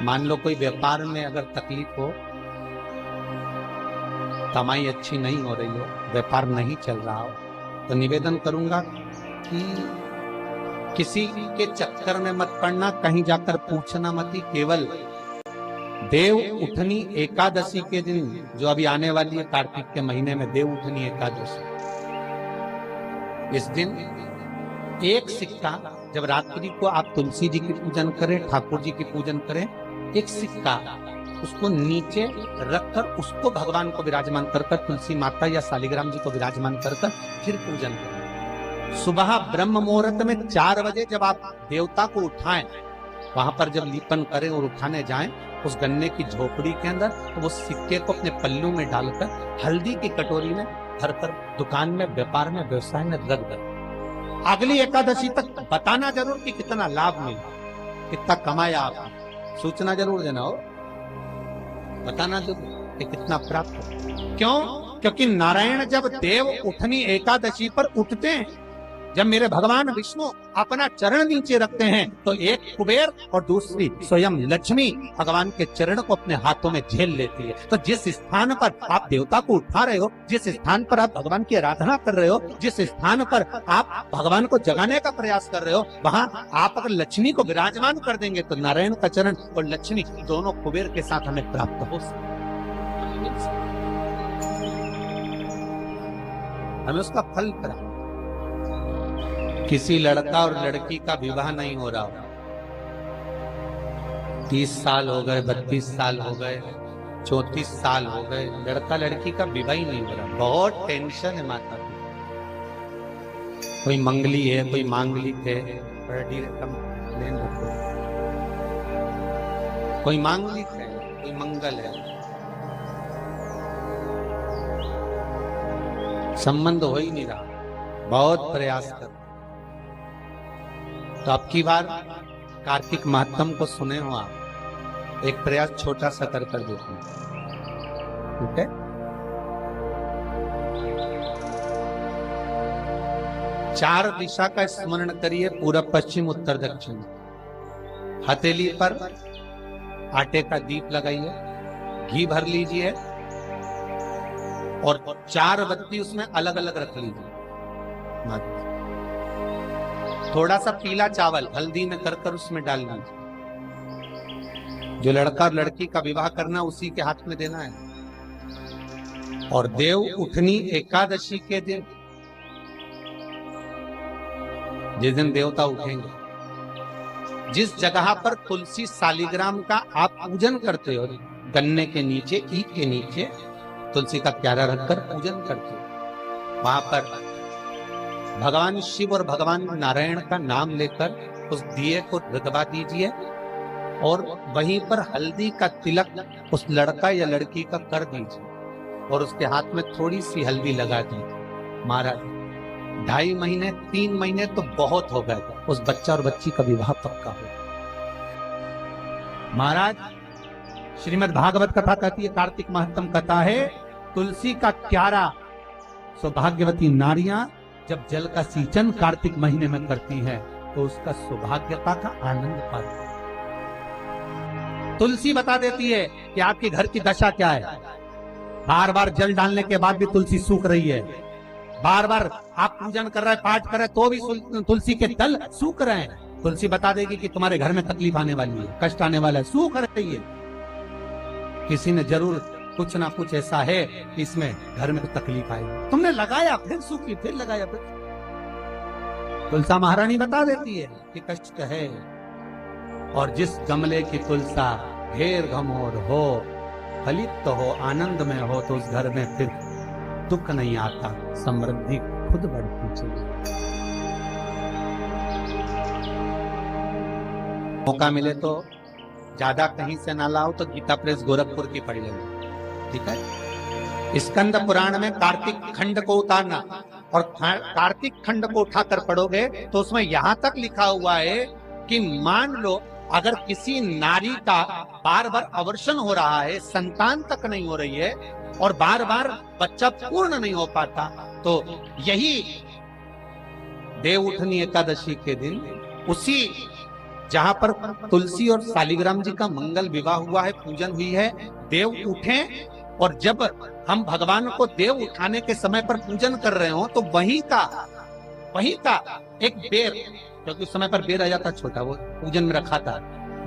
मान लो कोई व्यापार में अगर तकलीफ हो, कमाई अच्छी नहीं हो रही हो, व्यापार नहीं चल रहा हो, तो निवेदन करूंगा कि किसी के चक्कर में मत पड़ना, कहीं जाकर पूछना मत ही। केवल देव उठनी एकादशी के दिन, जो अभी आने वाली है कार्तिक के महीने में देव उठनी एकादशी, इस दिन एक सिक्का, जब रात्रि को आप तुलसी जी की पूजन करें, ठाकुर जी की पूजन करें, एक सिक्का उसको नीचे रखकर उसको भगवान को विराजमान कर तुलसी माता या शालिग्राम जी को विराजमान कर फिर पूजन करें। सुबह ब्रह्म मुहूर्त में 4 बजे जब आप देवता को उठाएं, वहां पर जब लीपन करें और उठाने जाएं, उस गन्ने की झोपड़ी के अंदर तो वो सिक्के को अपने पल्लू में डालकर हल्दी की कटोरी में भरकर दुकान में, व्यापार में, व्यवसाय में रख दे। अगली एकादशी तक बताना जरूर कि कितना लाभ मिला, कितना कमाया आपने, सूचना जरूर देना हो, बताना जरूर कि कितना प्राप्त हो। क्यों? क्योंकि नारायण जब देव उठनी एकादशी पर उठते हैं, जब मेरे भगवान विष्णु अपना चरण नीचे रखते हैं, तो एक कुबेर और दूसरी स्वयं लक्ष्मी भगवान के चरण को अपने हाथों में झेल लेती है। तो जिस स्थान पर आप देवता को उठा रहे हो, जिस स्थान पर आप भगवान की आराधना कर रहे हो, जिस स्थान पर आप भगवान को जगाने का प्रयास कर रहे हो, वहाँ आप अगर लक्ष्मी को विराजमान कर देंगे तो नारायण का चरण और लक्ष्मी दोनों कुबेर के साथ हमें प्राप्त हो सकते, हमें उसका फल प्राप्त। किसी लड़का और लड़की का विवाह नहीं हो रहा, 30 साल हो गए, 32 साल हो गए, 34 साल हो गए, लड़का लड़की का विवाह ही नहीं हो रहा, बहुत टेंशन है माता को। कोई मंगली है, कोई मांगलिक है, कंप्लेन रखो, कोई मांगलिक है, कोई मंगल है, संबंध हो ही नहीं रहा, बहुत प्रयास कर। तो अब की बार कार्तिक महात्म को सुने हो आप, एक प्रयास छोटा सा कर देखो, ठीक है? 4 दिशा का स्मरण करिए, पूरब, पश्चिम, उत्तर, दक्षिण। हथेली पर आटे का दीप लगाइए, घी भर लीजिए और 4 बत्ती उसमें अलग अलग रख लीजिए। थोड़ा सा पीला चावल हल्दी में कर उसमें डाल दीजिए। जो लड़का और लड़की का विवाह करना उसी के हाथ में देना है। और देव उठनी एकादशी के दिन, जिस दिन देवता उठेंगे, जिस जगह पर तुलसी शालिग्राम का आप पूजन करते हो, गन्ने के नीचे, ईख के नीचे तुलसी का क्यारा रखकर पूजन करते हो, वहां पर भगवान शिव और भगवान नारायण का नाम लेकर उस दिए को रगवा दीजिए और वहीं पर हल्दी का तिलक उस लड़का या लड़की का कर दीजिए और उसके हाथ में थोड़ी सी हल्दी लगा दीजिए। महाराज 2.5 महीने 3 महीने तो बहुत हो गए, उस बच्चा और बच्ची का विवाह पक्का हो। महाराज श्रीमद् भागवत कथा कहती है, कार्तिक महात्म कथा है, तुलसी का क्यारा सौभाग्यवती नारियां जब जल का सिंचन कार्तिक महीने में करती है तो उसका सौभाग्यता का आनंद पाती है। तुलसी बता देती है कि आपके घर की दशा क्या है। बार बार जल डालने के बाद भी तुलसी सूख रही है, बार बार आप पूजन कर रहे हैं, पाठ कर रहे हैं, तो भी तुलसी के तल सूख रहे हैं। तुलसी बता देगी कि तुम्हारे घर में तकलीफ आने वाली है, कष्ट आने वाला है, सूख रही है। किसी ने जरूर कुछ ना कुछ ऐसा है कि इसमें घर में तकलीफ आई, तुमने लगाया फिर सूखी, फिर लगाया फिर। तुलसा महारानी बता देती है कि कष्ट है। और जिस गमले की तुलसा घेर घमोर हो, फलित तो हो, आनंद में हो, तो उस घर में फिर दुख नहीं आता, समृद्धि खुद बढ़ती चली। मौका मिले तो ज्यादा कहीं से ना लाओ तो गीता प्रेस गोरखपुर की पढ़ लेना, ठीक है? स्कंद पुराण में कार्तिक खंड को उतारना, और कार्तिक खंड को उठाकर पढ़ोगे तो उसमें यहां तक लिखा हुआ है कि मान लो अगर किसी नारी का बार बार अवर्षण हो रहा है, संतान तक नहीं हो रही है और बार बार बच्चा पूर्ण नहीं हो पाता, तो यही देव उठनी एकादशी के दिन उसी जहां पर तुलसी और शालिग्राम जी का मंगल विवाह हुआ है, पूजन हुई है, देव उठे, और जब हम भगवान को देव उठाने के समय पर पूजन कर रहे हो तो वहीं का एक बेर, क्योंकि उस समय पर बेर आ जाता छोटा, वो पूजन में रखा था,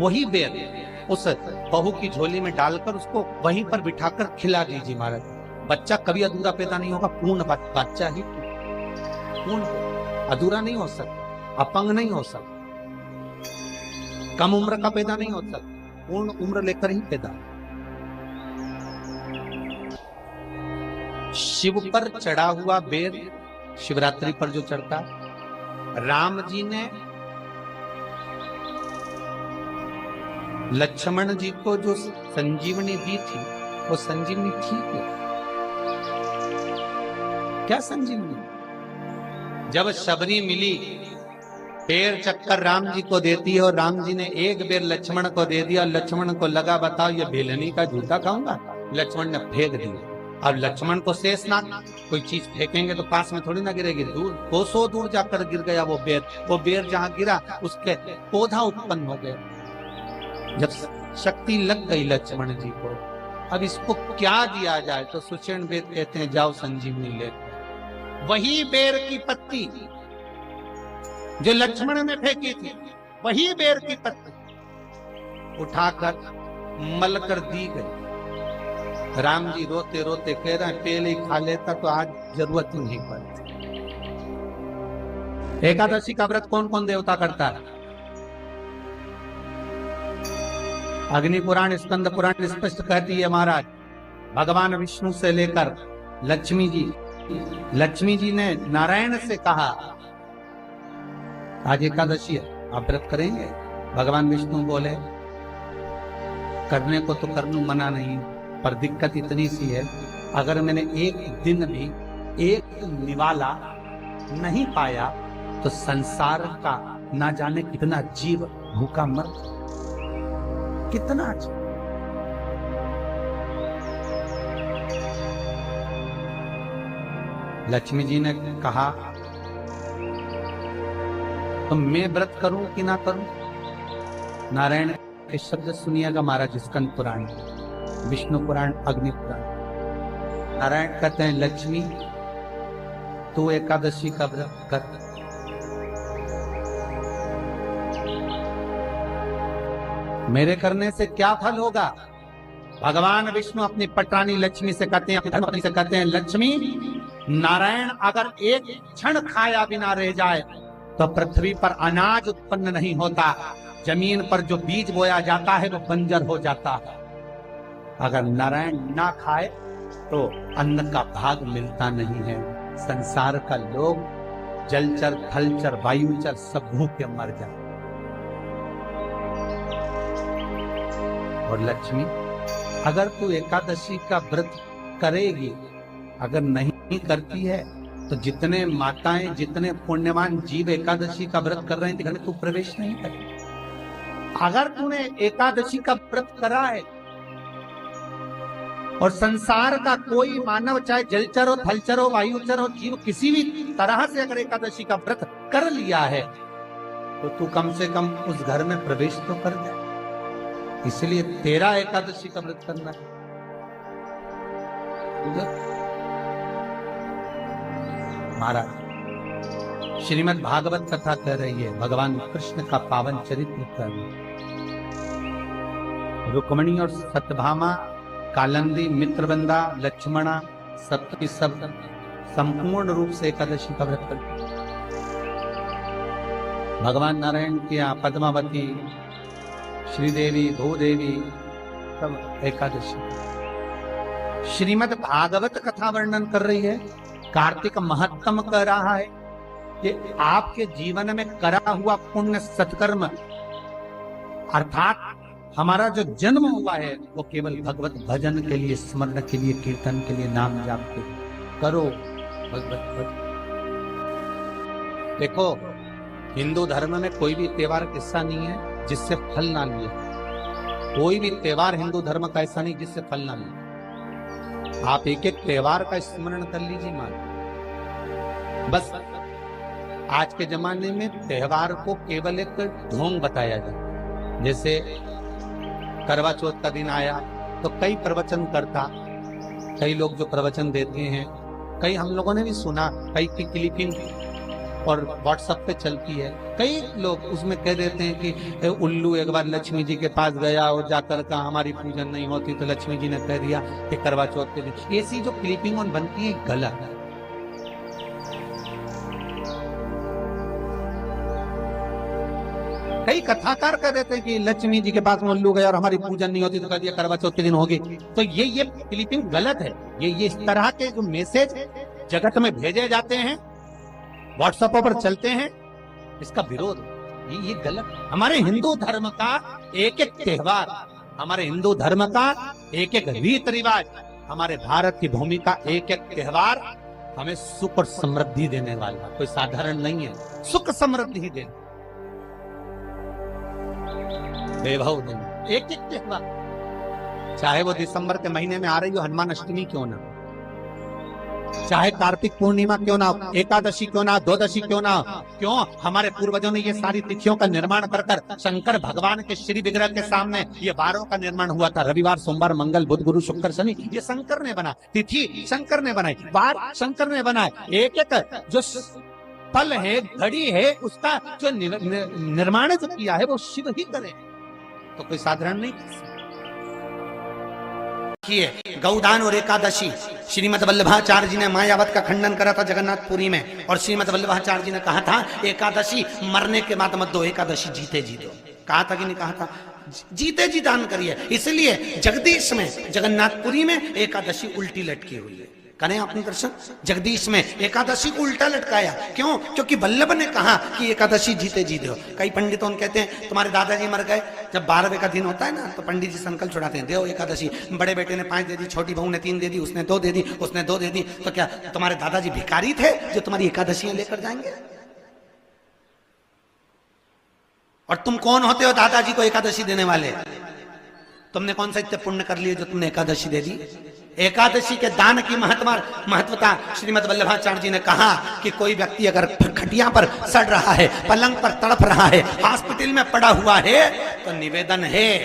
वही बेर उस बहू की झोली में डालकर उसको वहीं पर बिठाकर खिला दीजिए महाराज। बच्चा कभी अधूरा पैदा नहीं होगा, पूर्ण बच्चा ही पूर्ण, अधूरा नहीं हो सकता, अपंग नहीं हो सकता, कम उम्र का पैदा नहीं हो सकता, पूर्ण उम्र लेकर ही पैदा। शिव पर चढ़ा हुआ बेर शिवरात्रि पर जो चढ़ता, राम जी ने लक्ष्मण जी को जो संजीवनी दी थी, वो संजीवनी ठीक है क्या? संजीवनी जब शबरी मिली, बेर चक्कर राम जी को देती है और राम जी ने एक बेर लक्ष्मण को दे दिया। लक्ष्मण को लगा बताओ ये बेलनी का जूता खाऊंगा, लक्ष्मण ने फेंक दिया। अब लक्ष्मण को शेषनाग, कोई चीज फेंकेंगे तो पास में थोड़ी ना गिरेगी, दूर 200 दूर जाकर गिर गया वो बेर। वो बेर जहां गिरा उसके पौधा उत्पन्न हो गया। जब शक्ति लग गई लक्ष्मण जी को, अब इसको क्या दिया जाए, तो सुषेण वेद कहते हैं जाओ संजीवनी ले। वही बेर की पत्ती जो लक्ष्मण ने फेंकी थी, वही बेर की पत्ती उठाकर मलकर दी गई। राम जी रोते रोते कह रहे हैं पहले ही खा लेता तो आज जरूरत ही नहीं पड़ती। एकादशी का व्रत कौन कौन देवता करता है? अग्नि पुराण, स्कंद पुराण स्पष्ट कहती है महाराज, भगवान विष्णु से लेकर लक्ष्मी जी ने नारायण से कहा आज एकादशी है, आप व्रत करेंगे? भगवान विष्णु बोले करने को तो कर लूं, मना नहीं, पर दिक्कत इतनी सी है, अगर मैंने एक दिन भी एक निवाला नहीं पाया तो संसार का ना जाने कितना जीव भूखा मर, कितना जीव। लक्ष्मी जी ने कहा तो मैं व्रत करूं कि ना करूं? नारायण के शब्द सुनिएगा महाराज, स्कंद पुराण, विष्णु पुराण, अग्नि पुराण। नारायण कहते हैं लक्ष्मी तू एकादशी का व्रत कर, मेरे करने से क्या फल होगा? भगवान विष्णु अपनी पटरानी लक्ष्मी से कहते हैं, अपनी धर्मपत्नी से कहते हैं लक्ष्मी, नारायण अगर एक क्षण खाया बिना रह जाए तो पृथ्वी पर अनाज उत्पन्न नहीं होता, जमीन पर जो बीज बोया जाता है वो बंजर हो जाता है। अगर नारायण ना खाए तो अन्न का भाग मिलता नहीं है। संसार का लोग जलचर, थलचर, वायुचर सब भूखे मर जाए। और लक्ष्मी अगर तू एकादशी का व्रत करेगी, अगर नहीं करती है तो जितने माताएं, जितने पुण्यवान जीव एकादशी का व्रत कर रहे हैं घर में तू प्रवेश नहीं करे। अगर तूने एकादशी का व्रत करा है और संसार का कोई मानव, चाहे जलचर हो, थलचर हो, वायुचर हो, जीव किसी भी तरह से अगर एकादशी का व्रत कर लिया है तो तू कम से कम उस घर में प्रवेश तो कर दे। इसलिए तेरा एकादशी का व्रत करना है। महाराज श्रीमद् भागवत कथा कह रही है, भगवान कृष्ण का पावन चरित्र कर, रुक्मणी और सत्यभामा, कालंदी, मित्रवंदा, लक्ष्मणा, सब संपूर्ण रूप से एकादशी का व्रत करते। भगवान नारायण की यहाँ पद्मावती, श्रीदेवी, भूदेवी सब एकादशी। श्रीमद् भागवत कथा वर्णन कर रही है, कार्तिक महत्तम कह रहा है कि आपके जीवन में करा हुआ पुण्य सत्कर्म, अर्थात हमारा जो जन्म हुआ है वो केवल भगवत भजन के लिए, स्मरण के लिए, कीर्तन के लिए, नाम जाप के करो भगवत भजन। देखो हिंदू धर्म में कोई भी त्योहार ऐसा नहीं है जिससे फल ना लिए। कोई भी त्योहार हिंदू धर्म का ऐसा नहीं जिससे फल ना लिए। आप एक एक त्योहार का स्मरण कर लीजिए मान, बस आज के जमाने में त्योहार को केवल एक ढोंग बताया जाए। जैसे करवा चौथ का दिन आया तो कई प्रवचन करता, कई लोग जो प्रवचन देते हैं, कई हम लोगों ने भी सुना, कई की क्लिपिंग और व्हाट्सएप पे चलती है। कई लोग उसमें कह देते हैं कि उल्लू एक बार लक्ष्मी जी के पास गया और जाकर कहा हमारी पूजन नहीं होती तो लक्ष्मी जी ने कह दिया कि करवा चौथ के दिन। ऐसी जो क्लिपिंग बनती है गलत है। कई कथाकार कह देते हैं कि लक्ष्मी जी के पास में उल्लू गया और हमारी पूजन नहीं होती तो कह दिया करवा चौथ के दिन होगी। तो ये क्लिपिंग गलत है। ये इस तरह के जो मैसेज जगत में भेजे जाते हैं, व्हाट्सएप पर चलते हैं, इसका विरोध ये गलत। हमारे हिंदू धर्म का एक एक त्योहार, हमारे हिंदू धर्म का एक एक रीत रिवाज, हमारे भारत की भूमि का एक एक त्योहार हमें सुख और समृद्धि देने वाला, कोई साधारण नहीं है। सुख समृद्धि ही देने, वैभव देने, एक एक त्योहार, चाहे वो दिसंबर के महीने में आ रही हो हनुमान अष्टमी क्यों ना, चाहे कार्तिक पूर्णिमा क्यों ना, एकादशी क्यों ना, द्वादशी क्यों ना। क्यों? हमारे पूर्वजों ने ये सारी तिथियों का निर्माण कर शंकर भगवान के श्री विग्रह के सामने ये वारों का निर्माण हुआ था। रविवार, सोमवार, मंगल, बुध, गुरु, शुक्र, शनि, ये शंकर ने बना, तिथि शंकर ने बनाई, वार शंकर ने बनाए। एक एक जो पल है, घड़ी है, उसका जो निर्माण जो किया है वो शिव ही करे, तो कोई साधारण नहीं। गौदान और एकादशी, श्रीमद वल्लभाचार्य जी ने मायावत का खंडन करा था जगन्नाथपुरी में, और श्रीमद वल्लभाचार्य जी ने कहा था एकादशी मरने के बाद मत दो, एकादशी जीते जी दो। कहा था कि नहीं कहा था? जीते जी दान करिए। इसलिए जगदीश में, जगन्नाथपुरी में एकादशी उल्टी लटकी हुई है। करें आपने दर्शन? जगदीश में एकादशी को उल्टा लटकाया। क्यों? क्योंकि वल्लभ ने कहा कि एकादशी जीते जी दो। कई पंडितों कहते हैं तुम्हारे दादाजी मर गए, जब 12वें का दिन होता है ना तो पंडित जी संकल्प छुड़ाते हैं, दो एकादशी। बड़े बेटे ने 5 दे दी, छोटी बहू ने 3 दे दी, उसने 2 दे दी, उसने 2 दे दी। तो क्या तुम्हारे दादाजी भिखारी थे जो तुम्हारी एकादशियां लेकर जाएंगे? और तुम कौन होते हो दादाजी को एकादशी देने वाले? तुमने कौन सा इतने पुण्य कर लिए जो तुमने एकादशी दे दी? एकादशी के दान की महत्वता श्रीमद वल्लभाचार्य जी ने कहा कि कोई व्यक्ति अगर खटिया पर सड़ रहा है, पलंग पर तड़प रहा है, हॉस्पिटल में पड़ा हुआ है, तो निवेदन है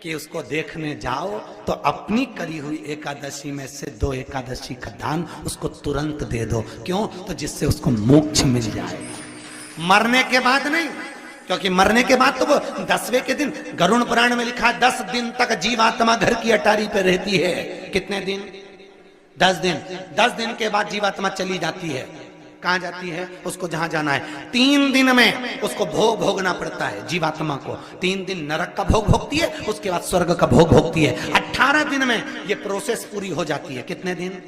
कि उसको देखने जाओ तो अपनी करी हुई एकादशी में से 2 एकादशी का दान उसको तुरंत दे दो। क्यों? तो जिससे उसको मोक्ष मिल जाए, मरने के बाद नहीं। क्योंकि मरने के बाद तो वो 10वें के दिन, गरुड़ पुराण में लिखा है 10 दिन तक जीवात्मा घर की अटारी पे रहती है। कितने दिन? 10 दिन। 10 दिन के बाद जीवात्मा चली जाती है। कहां जाती है? उसको जहां जाना है। 3 दिन में उसको भोग भोगना पड़ता है जीवात्मा को। 3 दिन नरक का भोग भोगती है, उसके बाद स्वर्ग का भोग भोगती है। 18 दिन में ये प्रोसेस पूरी हो जाती है। कितने दिन?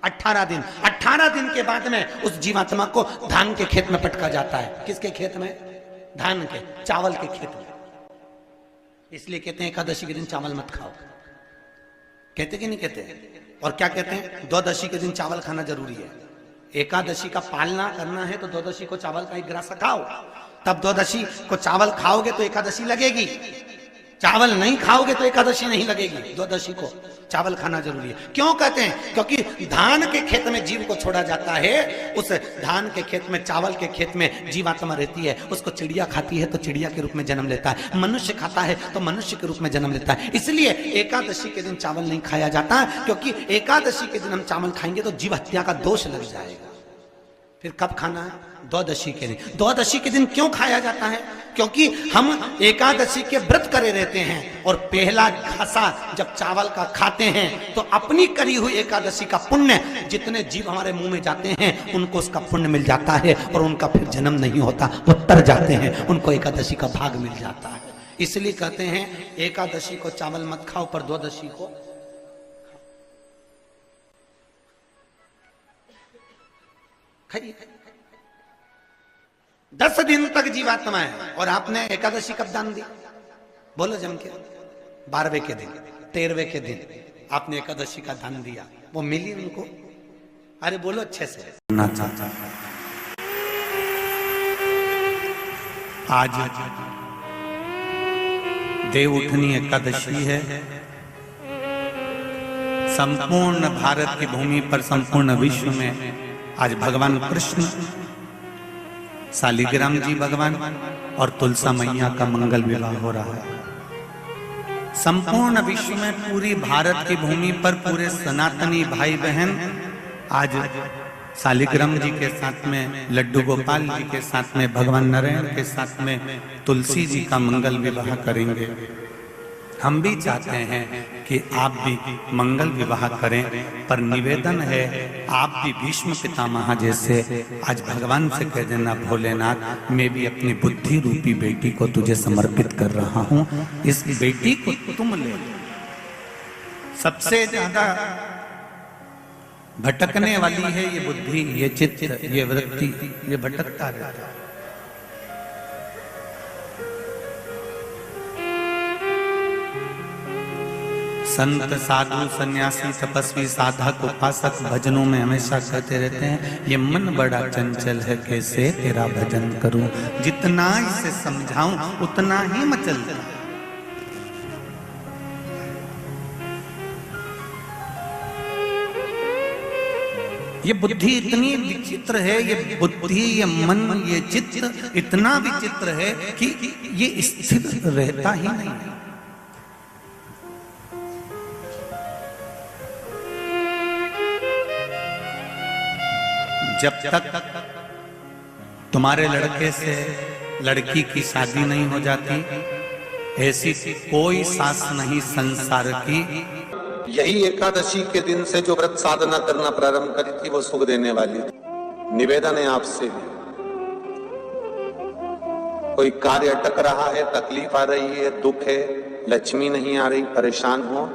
18 दिन। 18 दिन के बाद में उस जीवात्मा को धान के खेत में पटका जाता है। किसके खेत में? धान के, चावल के खेत में। इसलिए कहते हैं एकादशी के दिन चावल मत खाओ। कहते कि नहीं कहते? और क्या कहते हैं? द्वादशी के दिन चावल खाना जरूरी है। एकादशी का पालना करना है तो द्वादशी को चावल का 1 गिलास खाओ, तब द्वादशी को चावल खाओगे तो एकादशी लगेगी। चावल नहीं खाओगे तो एकादशी नहीं लगेगी। द्वादशी को चावल खाना जरूरी है। क्यों कहते हैं? क्योंकि धान के खेत में जीव को छोड़ा जाता है, उस धान के खेत में, चावल के खेत में जीवात्मा रहती है। उसको चिड़िया खाती है तो चिड़िया के रूप में जन्म लेता है, मनुष्य खाता है तो मनुष्य के रूप में जन्म लेता है। इसलिए एकादशी के दिन चावल नहीं खाया जाता, क्योंकि एकादशी के दिन हम चावल खाएंगे तो जीव हत्या का दोष लग जाएगा। फिर कब खाना है? द्वादशी के दिन। द्वादशी के दिन क्यों खाया जाता है? क्योंकि हम एकादशी के व्रत करे रहते हैं, और पहला घासा जब चावल का खाते हैं तो अपनी करी हुई एकादशी का पुण्य, जितने जीव हमारे मुंह में जाते हैं उनको उसका पुण्य मिल जाता है, और उनका फिर जन्म नहीं होता, वो तर जाते हैं, उनको एकादशी का भाग मिल जाता है। इसलिए कहते हैं एकादशी को चावल मत खाओ, पर द्वादशी को खाइए। 10 दिन तक जीवात्मा है, और आपने एकादशी कब दान दी? बोलो जम के। 12वें के दिन, 13वें के दिन आपने एकादशी का दान दिया, वो मिली उनको? अरे बोलो अच्छे से। आज देवउठनी एकादशी है। संपूर्ण भारत की भूमि पर, संपूर्ण विश्व में आज भगवान कृष्ण शालिग्राम जी भगवान और तुलसा मैया का मंगल विवाह हो रहा है। संपूर्ण विश्व में, पूरी भारत की भूमि पर पूरे सनातनी भाई बहन आज शालिग्राम जी के साथ में, लड्डू गोपाल जी के साथ में, भगवान नारायण के साथ में तुलसी जी का मंगल विवाह करेंगे। हम भी चाहते हैं कि आप भी मंगल विवाह करें, पर निवेदन है आप भी भीष्म पितामह जैसे आज भगवान से कह देना, भोलेनाथ मैं भी अपनी बुद्धि रूपी बेटी को तुझे समर्पित कर रहा हूं, इस बेटी को तुम ले। सबसे ज्यादा भटकने वाली है ये बुद्धि, ये चित्त, ये वृत्ति, ये भटकता रहता है। संत साधु सन्यासी तपस्वी साधक उपासक भजनों में हमेशा कहते रहते हैं, ये मन बड़ा चंचल है कैसे तेरा भजन करूं, जितना इसे समझाऊं उतना ही मचलता है। ये बुद्धि इतनी विचित्र है, ये बुद्धि, ये मन, ये चित्त इतना विचित्र है कि ये स्थिर रहता ही नहीं है। जब तक तुम्हारे लड़के से लड़की की शादी नहीं हो जाती, ऐसी कोई सास नहीं संसार की। यही एकादशी के दिन से जो व्रत साधना करना प्रारंभ करी थी वो सुख देने वाली थी। निवेदन है आपसे भी, कोई कार्य अटक रहा है, तकलीफ आ रही है, दुख है, लक्ष्मी नहीं आ रही, परेशान हो,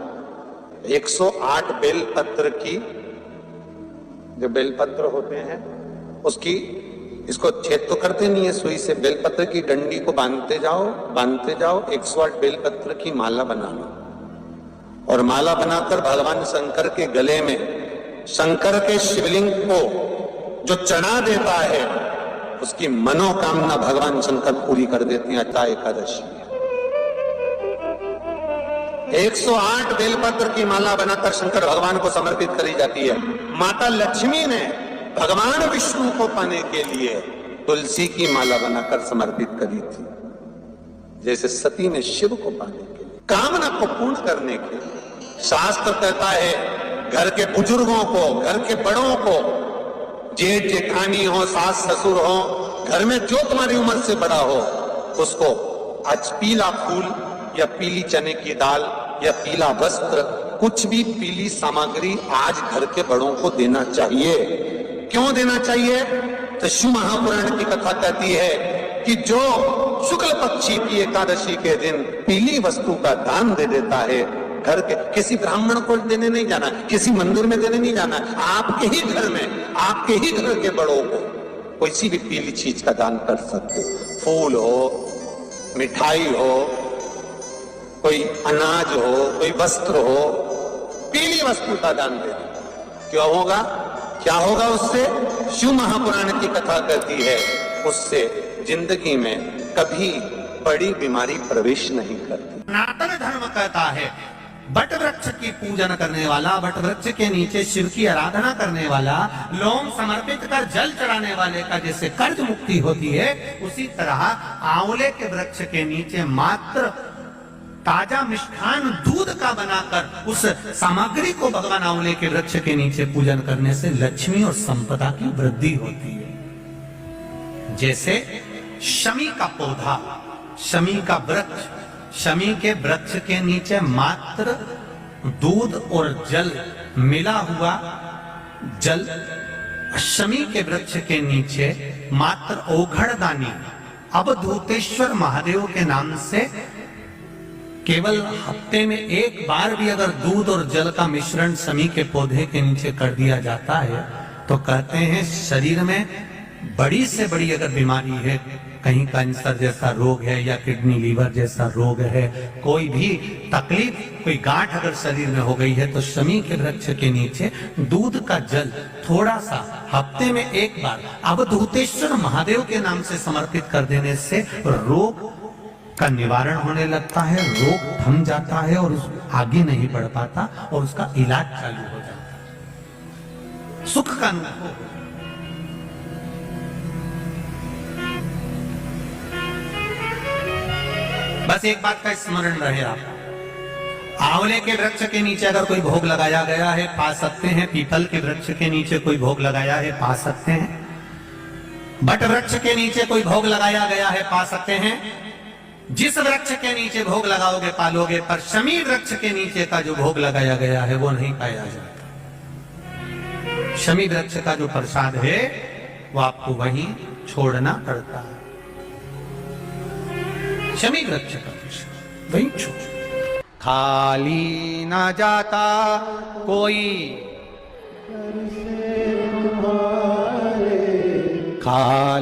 108 बेलपत्र की, जो बेलपत्र होते हैं उसकी, इसको छेद तो करते नहीं है सुई से, बेलपत्र की डंडी को बांधते जाओ 108 बेलपत्र की माला बना लो, और माला बनाकर भगवान शंकर के गले में, शंकर के शिवलिंग को जो चढ़ा देता है उसकी मनोकामना भगवान शंकर पूरी कर देते हैं। अट्टा एकादशी 108 बेलपत्र की माला बनाकर शंकर भगवान को समर्पित करी जाती है। माता लक्ष्मी ने भगवान विष्णु को पाने के लिए तुलसी की माला बनाकर समर्पित करी थी, जैसे सती ने शिव को पाने के लिए, कामना को पूर्ण करने के लिए। शास्त्र कहता है घर के बुजुर्गों को, घर के बड़ों को, जेठ जेठानी हो, सास ससुर हो, घर में जो तुम्हारी उम्र से बड़ा हो, उसको आज पीला फूल या पीली चने की दाल या पीला वस्त्र, कुछ भी पीली सामग्री आज घर के बड़ों को देना चाहिए। क्यों देना चाहिए? तो शिव महापुराण की कथा कहती है कि जो शुक्ल पक्षी की एकादशी के दिन पीली वस्तु का दान दे देता है, घर के किसी ब्राह्मण को देने नहीं जाना, किसी मंदिर में देने नहीं जाना, आपके ही घर में, आपके ही घर के बड़ों को कोई भी पीली चीज का दान कर सकते। फूल हो, मिठाई हो, कोई अनाज हो, कोई वस्त्र हो, पीली वस्तु का दान दे दो। क्यों होगा? क्या होगा उससे? शिव महापुराण की कथा कहती है उससे जिंदगी में कभी बड़ी बीमारी प्रवेश नहीं करती। सनातन धर्म कहता है बट वृक्ष की पूजन करने वाला, बट वृक्ष के नीचे शिव की आराधना करने वाला, लोम समर्पित कर जल चढ़ाने वाले का जैसे कर्ज मुक्ति होती है, उसी तरह आंवले के वृक्ष के नीचे मात्र ताजा मिष्ठान दूध का बनाकर उस सामग्री को भगवान आंवले के वृक्ष के नीचे पूजन करने से लक्ष्मी और संपदा की वृद्धि होती है। जैसे शमी का पौधा, शमी का वृक्ष, शमी के वृक्ष के नीचे मात्र दूध और जल मिला हुआ जल, शमी के वृक्ष के नीचे मात्र ओघड़दानी अवधूतेश्वर महादेव के नाम से केवल हफ्ते में एक बार भी अगर दूध और जल का मिश्रण शमी के पौधे के नीचे कर दिया जाता है तो कहते हैं शरीर में बड़ी से बड़ी अगर बीमारी है, कहीं कैंसर जैसा रोग है या किडनी लीवर जैसा रोग है, कोई भी तकलीफ, कोई गांठ अगर शरीर में हो गई है, तो शमी के वृक्ष के नीचे दूध का जल थोड़ा सा हफ्ते में एक बार अवधूतेश्वर महादेव के नाम से समर्पित कर देने से रोग का निवारण होने लगता है, रोग थम जाता है और आगे नहीं बढ़ पाता और उसका इलाज चालू हो जाता है, सुख का अनुभव। बस एक बात का स्मरण रहे आप, आंवले के वृक्ष के नीचे अगर कोई भोग लगाया गया है पा सकते हैं, पीपल के वृक्ष के नीचे कोई भोग लगाया है पा सकते हैं, बट वृक्ष के नीचे कोई भोग लगाया गया है पा सकते हैं। जिस वृक्ष के नीचे भोग लगाओगे पालोगे, पर शमी वृक्ष के नीचे का जो भोग लगाया गया है वो नहीं पाया जाता। शमी वृक्ष का जो प्रसाद है वो आपको वहीं छोड़ना पड़ता है। शमी वृक्ष का प्रसाद वहीं छोड़, खाली ना जाता कोई खाली